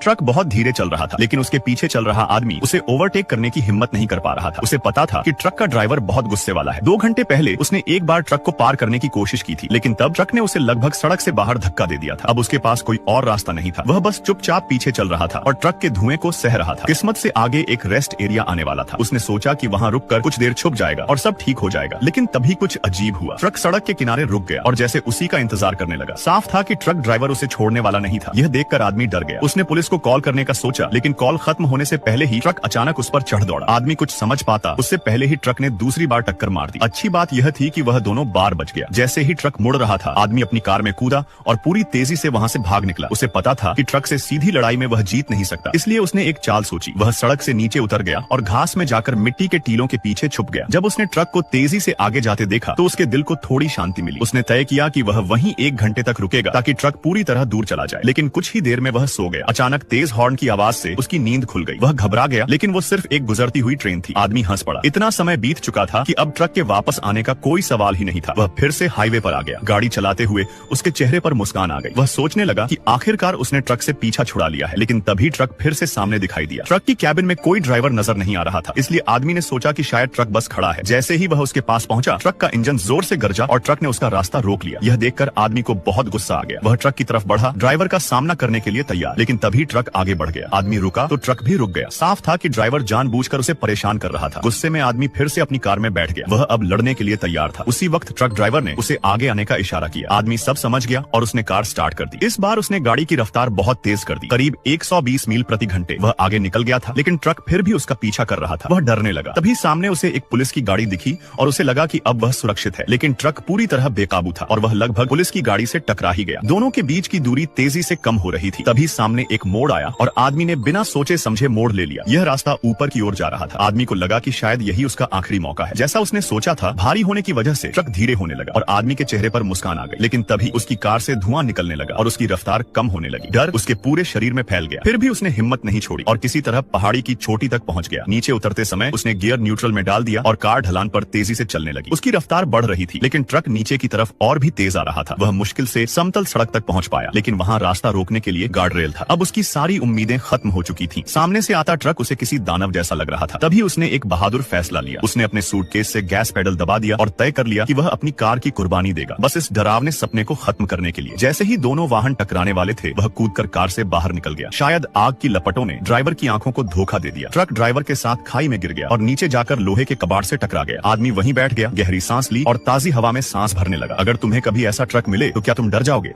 Truck बहुत धीरे चल रहा था, लेकिन उसके पीछे चल रहा आदमी उसे ओवरटेक करने की हिम्मत नहीं कर पा रहा था। उसे पता था कि ट्रक का ड्राइवर बहुत गुस्से वाला है। 2 घंटे पहले उसने एक बार ट्रक को पार करने की कोशिश की थी, लेकिन तब ट्रक ने उसे लगभग सड़क से बाहर धक्का दे दिया था। अब उसके पास कोई और रास्ता नहीं था। वह बस चुपचाप पीछे चल रहा था और ट्रक के धुएं को सह रहा था। किस्मत से आगे एक रेस्ट एरिया आने वाला था। उसने सोचा कि वहाँ रुककर कुछ देर छुप जाएगा और सब ठीक हो जाएगा, लेकिन तभी कुछ अजीब हुआ। ट्रक सड़क के किनारे रुक गया और जैसे उसी का इंतजार करने लगा। साफ था कि ट्रक ड्राइवर उसे छोड़ने वाला नहीं था। यह देखकर आदमी डर गया। उसने पुलिस को कॉल करने का सोचा, लेकिन कॉल खत्म होने से पहले ही ट्रक अचानक उस पर चढ़ दौड़ा। आदमी कुछ समझ पाता उससे पहले ही ट्रक ने दूसरी बार टक्कर मार दी। अच्छी बात यह थी कि वह दोनों बार बच गया। जैसे ही ट्रक मुड़ रहा था, आदमी अपनी कार में कूदा और पूरी तेजी से वहाँ से भाग निकला। उसे पता था कि ट्रक से सीधी लड़ाई में वह जीत नहीं सकता, इसलिए उसने एक चाल सोची। वह सड़क से नीचे उतर गया और घास में जाकर मिट्टी के टीलों के पीछे छुप गया। जब उसने ट्रक को तेजी से आगे जाते देखा तो उसके दिल को थोड़ी शांति मिली। उसने तय किया कि वह वहीं 1 घंटे तक रुकेगा ताकि ट्रक पूरी तरह दूर चला जाए। लेकिन कुछ ही देर में वह सो गया। अचानक तेज हॉर्न की आवाज से उसकी नींद खुल गई। वह घबरा गया, लेकिन वो सिर्फ एक गुजरती हुई ट्रेन थी। आदमी हंस पड़ा। इतना समय बीत चुका था कि अब ट्रक के वापस आने का कोई सवाल ही नहीं था। वह फिर से हाईवे पर आ गया। गाड़ी चलाते हुए उसके चेहरे पर मुस्कान आ गई। वह सोचने लगा कि आखिरकार उसने ट्रक से पीछा छुड़ा लिया है। लेकिन तभी ट्रक फिर से सामने दिखाई दिया। ट्रक की कैबिन में कोई ड्राइवर नजर नहीं आ रहा था, इसलिए आदमी ने सोचा कि शायद ट्रक बस खड़ा है। जैसे ही वह उसके पास पहुंचा, ट्रक का इंजन जोर से गरजा और ट्रक ने उसका रास्ता रोक लिया। यह देखकर आदमी को बहुत गुस्सा आ गया। वह ट्रक की तरफ बढ़ा, ड्राइवर का सामना करने के लिए तैयार, लेकिन तभी ट्रक आगे बढ़ गया। आदमी रुका तो ट्रक भी रुक गया। साफ था कि ड्राइवर जानबूझकर उसे परेशान कर रहा था। गुस्से में आदमी फिर से अपनी कार में बैठ गया। वह अब लड़ने के लिए तैयार था। उसी वक्त ट्रक ड्राइवर ने उसे आगे आने का इशारा किया। आदमी सब समझ गया और उसने कार स्टार्ट कर दी। इस बार उसने गाड़ी की रफ्तार बहुत तेज कर दी, करीब 120 मील प्रति घंटे। वह आगे निकल गया था, लेकिन ट्रक फिर भी उसका पीछा कर रहा था। वह डरने लगा। तभी सामने उसे एक पुलिस की गाड़ी दिखी और उसे लगा कि अब वह सुरक्षित है, लेकिन ट्रक पूरी तरह बेकाबू था और वह लगभग पुलिस की गाड़ी से टकरा ही गया। दोनों के बीच की दूरी तेजी से कम हो रही थी। तभी सामने एक मोड़ आया और आदमी ने बिना सोचे समझे मोड़ ले लिया। यह रास्ता ऊपर की ओर जा रहा था। आदमी को लगा कि शायद यही उसका आखिरी मौका है। जैसा उसने सोचा था, भारी होने की वजह से ट्रक धीरे होने लगा और आदमी के चेहरे पर मुस्कान आ गई। लेकिन तभी उसकी कार से धुआं निकलने लगा और उसकी रफ्तार कम होने लगी। डर उसके पूरे शरीर में फैल गया। फिर भी उसने हिम्मत नहीं छोड़ी और किसी तरह पहाड़ी की चोटी तक पहुंच गया। नीचे उतरते समय उसने गियर न्यूट्रल में डाल दिया और कार ढलान पर तेजी से चलने लगी। उसकी रफ्तार बढ़ रही थी, लेकिन ट्रक नीचे की तरफ और भी तेज आ रहा था। वह मुश्किल से समतल सड़क तक पहुंच पाया, लेकिन वहां रास्ता रोकने के लिए गार्ड रेल था। अब उसकी सारी उम्मीदें खत्म हो चुकी थी। सामने से आता ट्रक उसे किसी दानव जैसा लग रहा था। तभी उसने एक बहादुर फैसला लिया। उसने अपने सूटकेस से गैस पेडल दबा दिया और तय कर लिया कि वह अपनी कार की कुर्बानी देगा, बस इस डरावने सपने को खत्म करने के लिए। जैसे ही दोनों वाहन टकराने वाले थे, वह कूदकर कार से बाहर निकल गया। शायद आग की लपटों ने ड्राइवर की आंखों को धोखा दे दिया। ट्रक ड्राइवर के साथ खाई में गिर गया और नीचे जाकर लोहे के कबाड़ से टकरा गया। आदमी वहीं बैठ गया, गहरी सांस ली और ताजी हवा में सांस भरने लगा। अगर तुम्हें कभी ऐसा ट्रक मिले तो क्या तुम डर जाओगे?